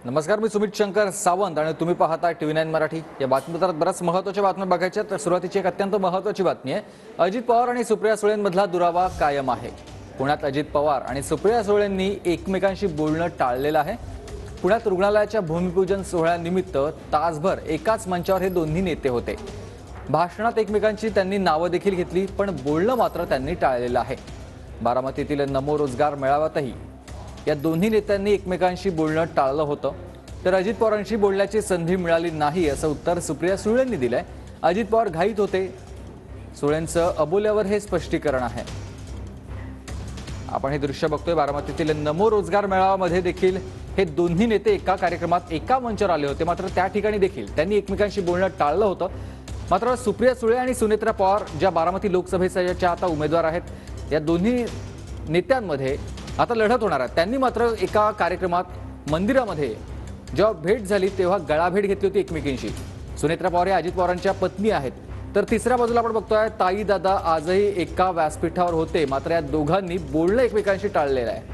नमस्कार, मी सुमित शंकर सावंत आणि तुम्ही पाहता TV9 मराठी। या बातमीपत्रात बऱ्याच महत्त्वाच्या बातम्या बघायच्या। तर सुरुवातीची एक अत्यंत महत्त्वाची बातमी आहे। अजित पवार आणि सुप्रिया सुळेंमधला दुरावा कायम आहे। पुण्यात अजित पवार आणि सुप्रिया सुळेंनी एकमेकांशी बोलणं टाळलेलं आहे। पुण्यात रुग्णालयाच्या भूमिपूजन सोहळ्यानिमित्त तासभर एकाच मंचावर हे दोन्ही नेते होते। भाषणात एकमेकांची त्यांनी नावं देखील घेतली, पण बोलणं मात्र त्यांनी टाळलेलं आहे। बारामतीतील नमो रोजगार मेळाव्यातही या दोन्ही नेत्यांनी एकमेकांशी बोलणं टाळलं होतं। तर अजित पवारांशी बोलण्याची संधी मिळाली नाही असं उत्तर सुप्रिया सुळेंनी दिलंय। अजित पवार घाईत होते, सुळेंचं अबोल्यावर हे स्पष्टीकरण आहे। आपण हे दृश्य बघतोय। बारामतीतील नमो रोजगार मेळाव्यामध्ये देखील हे दोन्ही नेते एका कार्यक्रमात एका मंचावर आले होते, मात्र त्या ठिकाणी देखील त्यांनी एकमेकांशी बोलणं टाळलं होतं। मात्र सुप्रिया सुळे आणि सुनेत्रा पवार ज्या बारामती लोकसभेच्या आता उमेदवार आहेत, या दोन्ही नेत्यांमध्ये आता लढत होणार आहे। त्यांनी मात्र एका कार्यक्रमात मंदिरामध्ये जेव्हा भेट झाली तेव्हा गळाभेट घेतली होती एकमेकींशी। सुनेत्रा पवार या अजित पवारांच्या पत्नी आहेत। तर तिसऱ्या बाजूला आपण बघतोय ताई दादा आजही एका व्यासपीठावर होते, मात्र या दोघांनी बोलणं एकमेकांशी टाळलेलं आहे।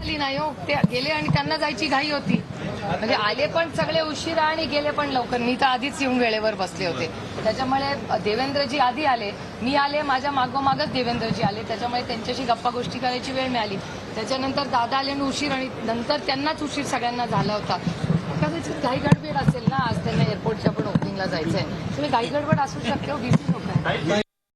नाही हो, ते गेले आणि त्यांना जायची घाई होती। म्हणजे आले पण सगळे उशिरा आणि गेले पण लवकर। मी तर आधीच येऊन वेळेवर बसले होते, त्याच्यामुळे देवेंद्रजी आधी आले, मी आले, माझ्या मागोमागच देवेंद्रजी आले, त्याच्यामुळे त्यांच्याशी गप्पा गोष्टी करायची वेळ मिळाली। त्याच्यानंतर दादा आले आणि उशीर, आणि नंतर त्यांनाच उशीर सगळ्यांना झाला होता। कदाचित घाई गडबड असेल ना, आज त्यांना एअरपोर्टच्या पण ओपनिंगला जायचंय, तुम्ही घाई गडबड असू शकते हो, बिझी लोक आहे।